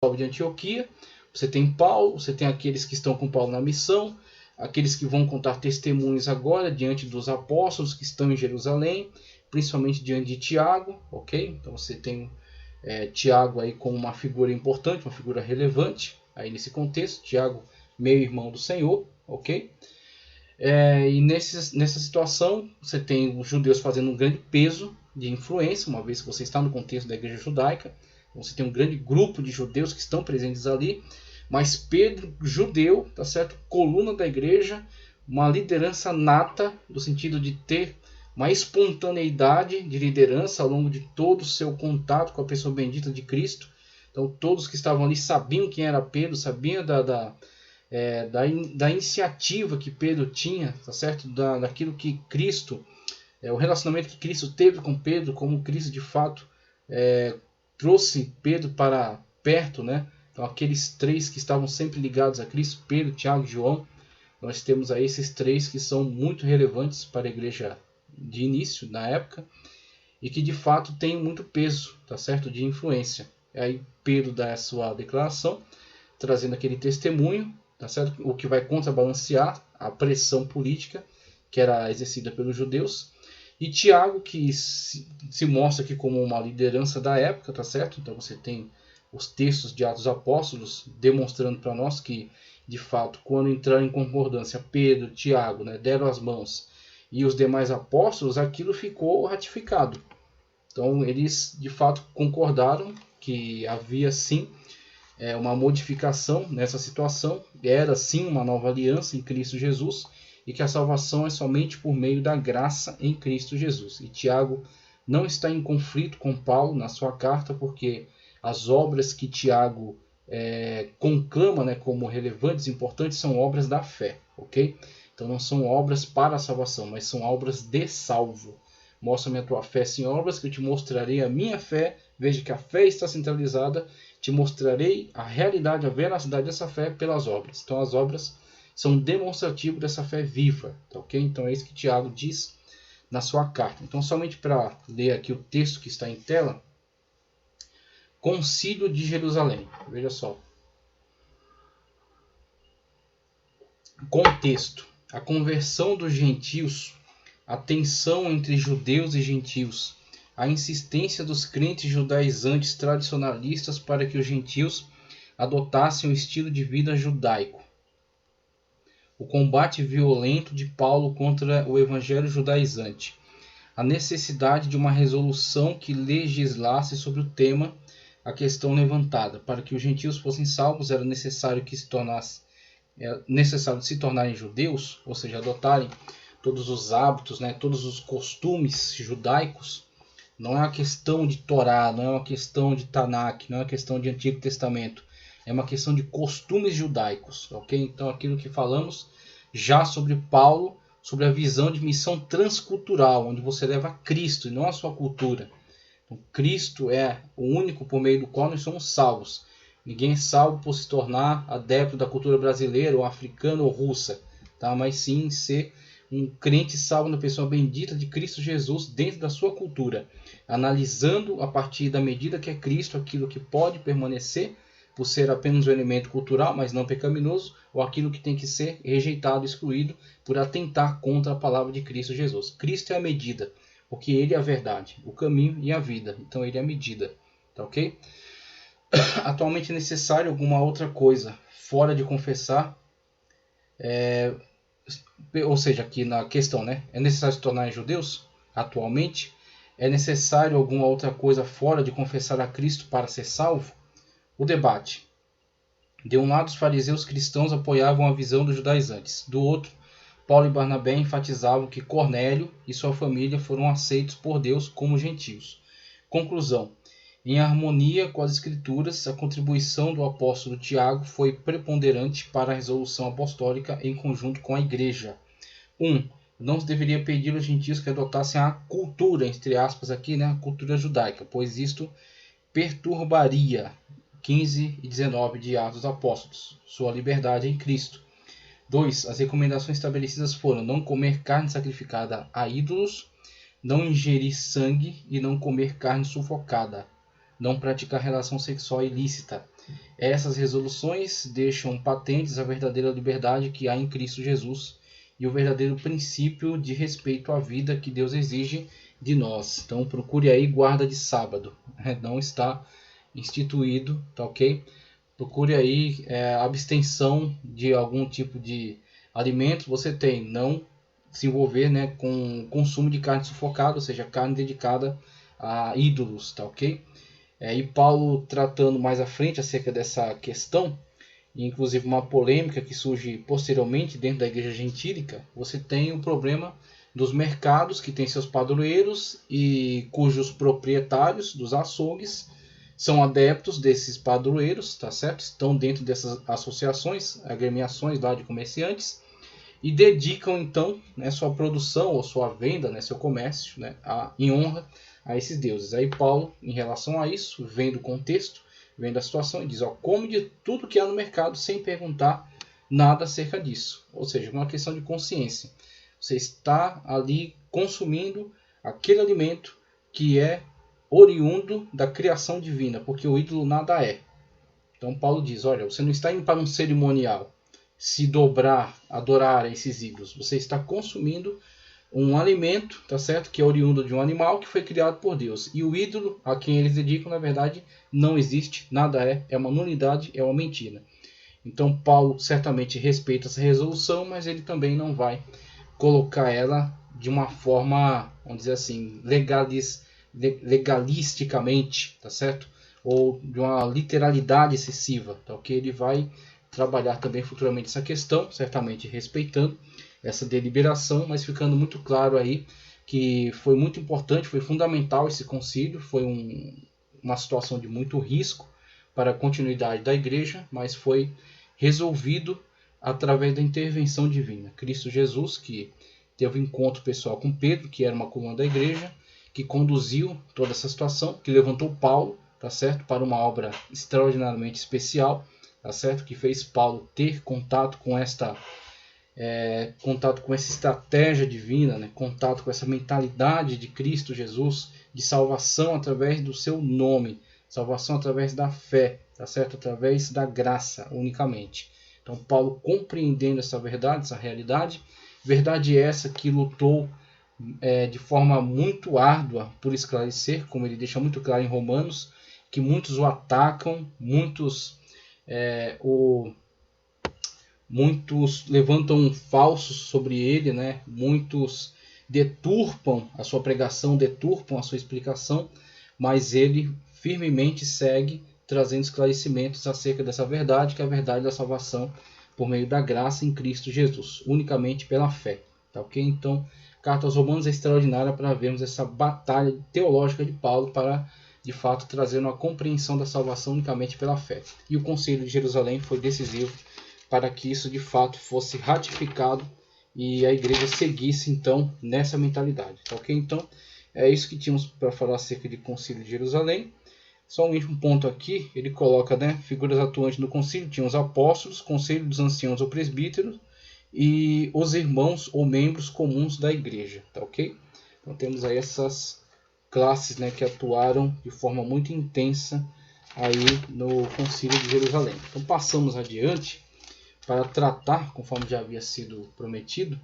de Antioquia, você tem Paulo, você tem aqueles que estão com Paulo na missão, aqueles que vão contar testemunhos agora diante dos apóstolos que estão em Jerusalém, principalmente diante de Tiago, ok? Então você tem Tiago aí como uma figura importante, uma figura relevante aí nesse contexto, Tiago, meio irmão do Senhor, ok? E nessa situação você tem os judeus fazendo um grande peso de influência, uma vez que você está no contexto da igreja judaica, você tem um grande grupo de judeus que estão presentes ali, mas Pedro, judeu, tá certo? Coluna da igreja, uma liderança nata, no sentido de ter uma espontaneidade de liderança ao longo de todo o seu contato com a pessoa bendita de Cristo. Então todos que estavam ali sabiam quem era Pedro, sabiam da iniciativa que Pedro tinha, tá certo? Daquilo que Cristo, o relacionamento que Cristo teve com Pedro, como Cristo de fato trouxe Pedro para perto, né? Então aqueles três que estavam sempre ligados a Cristo, Pedro, Tiago e João, nós temos aí esses três que são muito relevantes para a igreja de início, na época, e que de fato tem muito peso, tá certo? De influência. Aí Pedro dá a sua declaração, trazendo aquele testemunho, tá certo? O que vai contrabalancear a pressão política que era exercida pelos judeus. E Tiago, que se mostra aqui como uma liderança da época, tá certo? Então você tem os textos de Atos dos Apóstolos demonstrando para nós que, de fato, quando entraram em concordância Pedro, Tiago, né, deram as mãos, e os demais apóstolos, aquilo ficou ratificado. Então eles, de fato, concordaram que havia sim uma modificação nessa situação, era sim uma nova aliança em Cristo Jesus, e que a salvação é somente por meio da graça em Cristo Jesus. E Tiago não está em conflito com Paulo na sua carta, porque as obras que Tiago conclama, né, como relevantes e importantes são obras da fé, ok? Então não são obras para a salvação, mas são obras de salvo. Mostra-me a tua fé sem obras, que eu te mostrarei a minha fé. Veja que a fé está centralizada. Te mostrarei a realidade, a veracidade dessa fé pelas obras. Então as obras são demonstrativo dessa fé viva, tá, ok? Então é isso que Tiago diz na sua carta. Então somente para ler aqui o texto que está em tela. Concílio de Jerusalém. Veja só. Contexto. A conversão dos gentios, a tensão entre judeus e gentios, a insistência dos crentes judaizantes tradicionalistas para que os gentios adotassem o estilo de vida judaico. O combate violento de Paulo contra o evangelho judaizante. A necessidade de uma resolução que legislasse sobre o tema, a questão levantada. Para que os gentios fossem salvos, era necessário se tornarem judeus, ou seja, adotarem todos os hábitos, né, todos os costumes judaicos. Não é uma questão de Torá, não é uma questão de Tanakh, não é uma questão de Antigo Testamento. É uma questão de costumes judaicos, ok? Então aquilo que falamos já sobre Paulo, sobre a visão de missão transcultural, onde você leva Cristo e não a sua cultura. Então, Cristo é o único por meio do qual nós somos salvos. Ninguém é salvo por se tornar adepto da cultura brasileira, ou africana, ou russa, tá? Mas sim ser um crente salvo na pessoa bendita de Cristo Jesus dentro da sua cultura, analisando a partir da medida que é Cristo aquilo que pode permanecer por ser apenas um elemento cultural, mas não pecaminoso, ou aquilo que tem que ser rejeitado, excluído, por atentar contra a palavra de Cristo Jesus. Cristo é a medida, porque Ele é a verdade, o caminho e a vida. Então Ele é a medida, tá ok? Atualmente é necessário alguma outra coisa fora de confessar, ou seja, aqui na questão, né? É necessário se tornarem judeus? Atualmente é necessário alguma outra coisa fora de confessar a Cristo para ser salvo? O debate. De um lado, os fariseus cristãos apoiavam a visão dos judaizantes. Do outro, Paulo e Barnabé enfatizavam que Cornélio e sua família foram aceitos por Deus como gentios. Conclusão. Em harmonia com as Escrituras, a contribuição do apóstolo Tiago foi preponderante para a resolução apostólica em conjunto com a Igreja. 1. Não se deveria pedir aos gentios que adotassem a cultura, entre aspas aqui, né, a cultura judaica, pois isto perturbaria 15 e 19 de Atos dos Apóstolos, sua liberdade em Cristo. 2. As recomendações estabelecidas foram não comer carne sacrificada a ídolos, não ingerir sangue e não comer carne sufocada. não praticar relação sexual ilícita. Essas resoluções deixam patentes a verdadeira liberdade que há em Cristo Jesus e o verdadeiro princípio de respeito à vida que Deus exige de nós. Então procure aí guarda de sábado, não está instituído, tá ok? Procure aí abstenção de algum tipo de alimento. Você tem, não se envolver, né, com consumo de carne sufocada, ou seja, carne dedicada a ídolos, tá ok? E Paulo tratando mais à frente acerca dessa questão, inclusive uma polêmica que surge posteriormente dentro da igreja gentílica, você tem o problema dos mercados que têm seus padroeiros e cujos proprietários dos açougues são adeptos desses padroeiros, tá certo? Estão dentro dessas associações, agremiações lá de comerciantes, e dedicam então, né, sua produção ou sua venda, né, seu comércio, né, em honra a esses deuses. Aí Paulo, em relação a isso, vem do contexto, vem da situação e diz: come de tudo que há no mercado sem perguntar nada acerca disso. Ou seja, uma questão de consciência. Você está ali consumindo aquele alimento que é oriundo da criação divina, porque o ídolo nada é. Então Paulo diz: olha, você não está indo para um cerimonial se dobrar, adorar esses ídolos. Você está consumindo um alimento, tá certo? Que é oriundo de um animal que foi criado por Deus. E o ídolo a quem eles dedicam, na verdade, não existe, nada é uma nulidade, é uma mentira. Então Paulo certamente respeita essa resolução, mas ele também não vai colocar ela de uma forma, vamos dizer assim, legalisticamente, tá certo? Ou de uma literalidade excessiva, tá ok? Ele vai trabalhar também futuramente essa questão, certamente respeitando essa deliberação, mas ficando muito claro aí que foi muito importante, foi fundamental esse concílio, foi uma situação de muito risco para a continuidade da igreja, mas foi resolvido através da intervenção divina. Cristo Jesus, que teve um encontro pessoal com Pedro, que era uma coluna da igreja, que conduziu toda essa situação, que levantou Paulo, tá certo, para uma obra extraordinariamente especial, tá certo, que fez Paulo ter contato com essa estratégia divina, né? Contato com essa mentalidade de Cristo Jesus, de salvação através do seu nome, salvação através da fé, tá certo? Através da graça unicamente. Então Paulo, compreendendo essa verdade, essa realidade, verdade essa que lutou de forma muito árdua por esclarecer, como ele deixa muito claro em Romanos, que muitos o atacam, muitos levantam falsos sobre ele, né? Muitos deturpam a sua pregação, deturpam a sua explicação, mas ele firmemente segue trazendo esclarecimentos acerca dessa verdade, que é a verdade da salvação por meio da graça em Cristo Jesus, unicamente pela fé. Tá ok? Então, Carta aos Romanos é extraordinária para vermos essa batalha teológica de Paulo para, de fato, trazer uma compreensão da salvação unicamente pela fé. E o Concílio de Jerusalém foi decisivo para que isso de fato fosse ratificado e a igreja seguisse então nessa mentalidade. Tá ok? Então é isso que tínhamos para falar acerca de Concílio de Jerusalém. Só um último ponto aqui, ele coloca, né, figuras atuantes no concílio, tinham os apóstolos, conselho dos anciãos ou presbíteros e os irmãos ou membros comuns da igreja. Tá ok? Então temos aí essas classes, né, que atuaram de forma muito intensa aí no Concílio de Jerusalém. Então passamos adiante para tratar, conforme já havia sido prometido,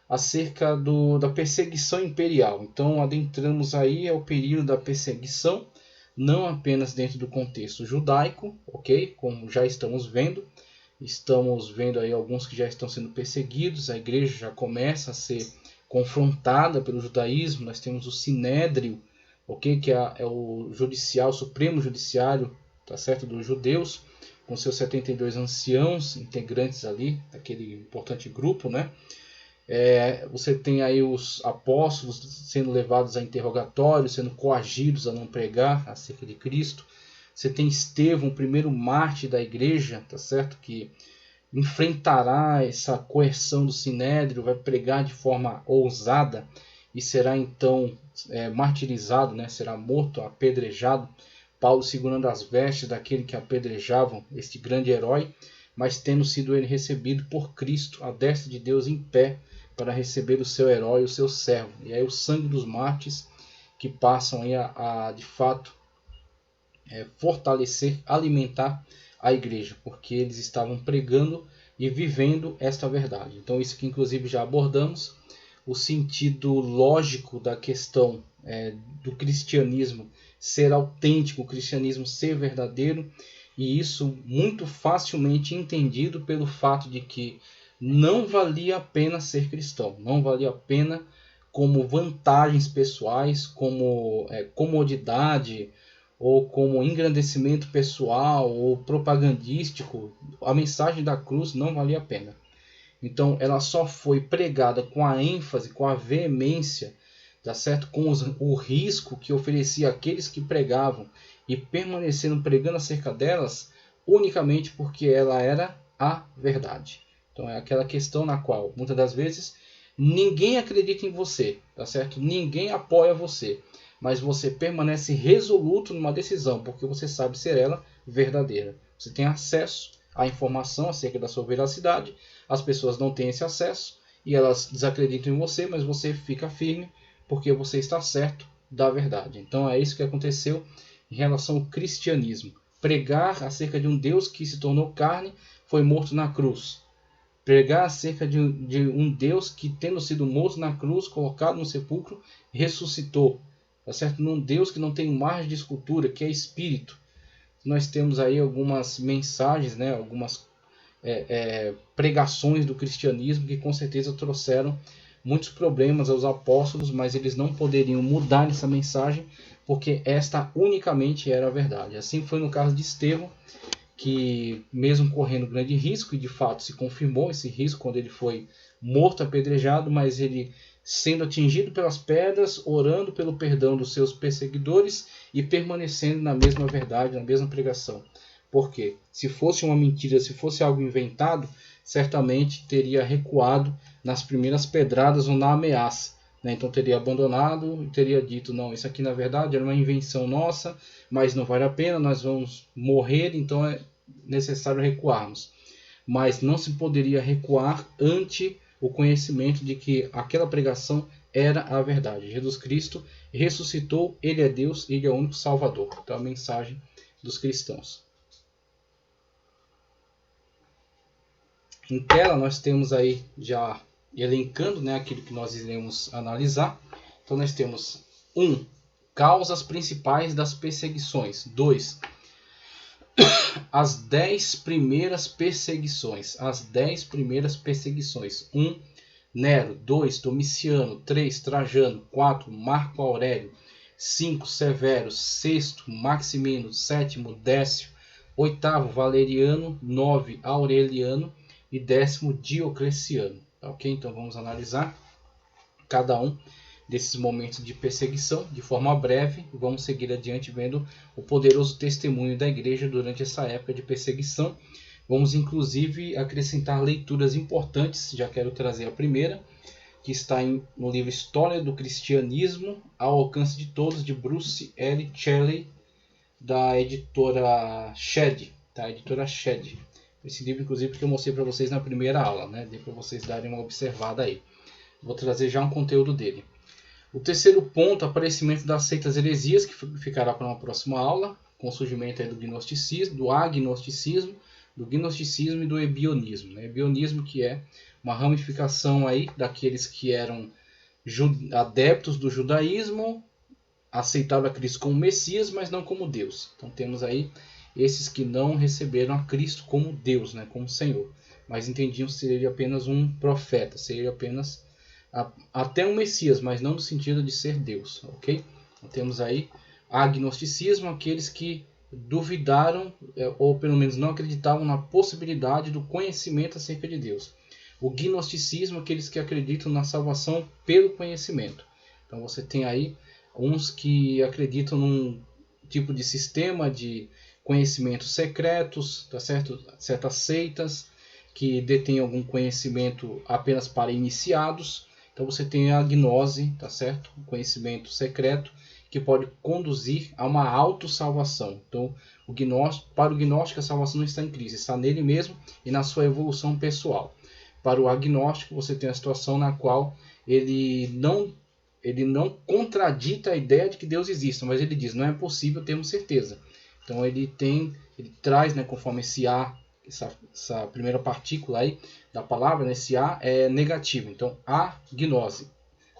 acerca da perseguição imperial. Então adentramos aí ao período da perseguição, não apenas dentro do contexto judaico, ok? Como já estamos vendo aí alguns que já estão sendo perseguidos, a igreja já começa a ser confrontada pelo judaísmo. Nós temos o Sinédrio, ok? Que é o Supremo Judiciário, tá certo, dos judeus, com seus 72 anciãos integrantes ali, daquele importante grupo, né? Você tem aí os apóstolos sendo levados a interrogatório, sendo coagidos a não pregar acerca de Cristo. Você tem Estevão, o primeiro mártir da igreja, tá certo? Que enfrentará essa coerção do Sinédrio, vai pregar de forma ousada e será então martirizado, né? Será morto, apedrejado. Paulo segurando as vestes daquele que apedrejavam este grande herói, mas tendo sido ele recebido por Cristo, à destra de Deus em pé, para receber o seu herói, o seu servo. E aí o sangue dos mártires que passam aí de fato fortalecer, alimentar a igreja, porque eles estavam pregando e vivendo esta verdade. Então isso que inclusive já abordamos, o sentido lógico da questão do cristianismo ser autêntico, o cristianismo ser verdadeiro, e isso muito facilmente entendido pelo fato de que não valia a pena ser cristão, não valia a pena como vantagens pessoais, como comodidade, ou como engrandecimento pessoal, ou propagandístico. A mensagem da cruz não valia a pena. Então ela só foi pregada com a ênfase, com a veemência, tá certo? Com o risco que oferecia àqueles que pregavam e permaneceram pregando acerca delas, unicamente porque ela era a verdade. Então é aquela questão na qual, muitas das vezes, ninguém acredita em você, tá certo? Ninguém apoia você, mas você permanece resoluto numa decisão, porque você sabe ser ela verdadeira. Você tem acesso à informação acerca da sua veracidade, as pessoas não têm esse acesso e elas desacreditam em você, mas você fica firme porque você está certo da verdade. Então é isso que aconteceu em relação ao cristianismo. Pregar acerca de um Deus que se tornou carne, foi morto na cruz. Pregar acerca de um Deus que, tendo sido morto na cruz, colocado no sepulcro, ressuscitou. Tá certo? Num Deus que não tem margem de escultura, que é espírito. Nós temos aí algumas mensagens, né? Algumas pregações do cristianismo que com certeza trouxeram muitos problemas aos apóstolos, mas eles não poderiam mudar essa mensagem, porque esta unicamente era a verdade. Assim foi no caso de Estevão, que mesmo correndo grande risco, e de fato se confirmou esse risco quando ele foi morto apedrejado, mas ele sendo atingido pelas pedras, orando pelo perdão dos seus perseguidores e permanecendo na mesma verdade, na mesma pregação. Porque se fosse uma mentira, se fosse algo inventado, certamente teria recuado nas primeiras pedradas ou na ameaça. Então teria abandonado e teria dito, não, isso aqui na verdade era uma invenção nossa, mas não vale a pena, nós vamos morrer, então é necessário recuarmos. Mas não se poderia recuar ante o conhecimento de que aquela pregação era a verdade. Jesus Cristo ressuscitou, Ele é Deus, Ele é o único Salvador. Então a mensagem dos cristãos. Em tela nós temos aí já elencando, né, aquilo que nós iremos analisar. Então nós temos 1. Causas principais das perseguições. 2. As 10 primeiras perseguições. As 10 primeiras perseguições. 1. Nero. 2. Domiciano. 3. Trajano. 4. Marco Aurélio. 5. Severo. 6. Maximino. 7. Décio. 8. Valeriano. 9. Aureliano. E 10º Diocleciano. Ok? Então vamos analisar cada um desses momentos de perseguição de forma breve. E vamos seguir adiante vendo o poderoso testemunho da igreja durante essa época de perseguição. Vamos inclusive acrescentar leituras importantes. Já quero trazer a primeira, que está no livro História do Cristianismo ao Alcance de Todos, de Bruce L. Shelley, da editora Shed. Tá? Editora Shed. Esse livro, inclusive, que eu mostrei para vocês na primeira aula, né? Deu para vocês darem uma observada aí. Vou trazer já um conteúdo dele. O terceiro ponto, aparecimento das seitas heresias, que ficará para uma próxima aula, com o surgimento aí do gnosticismo, do agnosticismo, do gnosticismo e do ebionismo. Né? Ebionismo, que é uma ramificação aí daqueles que eram adeptos do judaísmo, aceitavam a Cristo como Messias, mas não como Deus. Então temos aí esses que não receberam a Cristo como Deus, né, como Senhor, mas entendiam que seria apenas um profeta, seria apenas até um Messias, mas não no sentido de ser Deus, ok? Então, temos aí agnosticismo, aqueles que duvidaram ou pelo menos não acreditavam na possibilidade do conhecimento acerca de Deus. O gnosticismo, aqueles que acreditam na salvação pelo conhecimento. Então você tem aí uns que acreditam num tipo de sistema de conhecimentos secretos, tá certo? Certas seitas que detêm algum conhecimento apenas para iniciados. Então você tem a gnose, tá certo? O conhecimento secreto que pode conduzir a uma autossalvação. Então, para o gnóstico a salvação não está em Cristo, está nele mesmo e na sua evolução pessoal. Para o agnóstico você tem a situação na qual ele não contradita a ideia de que Deus existe, mas ele diz, não é possível termos certeza. Então ele traz, né, conforme esse A, essa primeira partícula aí da palavra, né, esse A é negativo. Então agnose,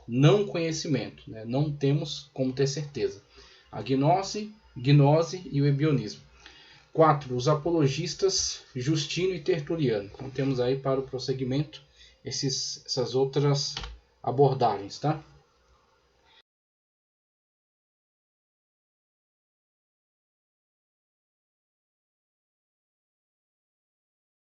não conhecimento, né, não temos como ter certeza. A gnose e o ebionismo. 4. Os apologistas Justino e Tertuliano. Então temos aí para o prosseguimento essas outras abordagens, tá?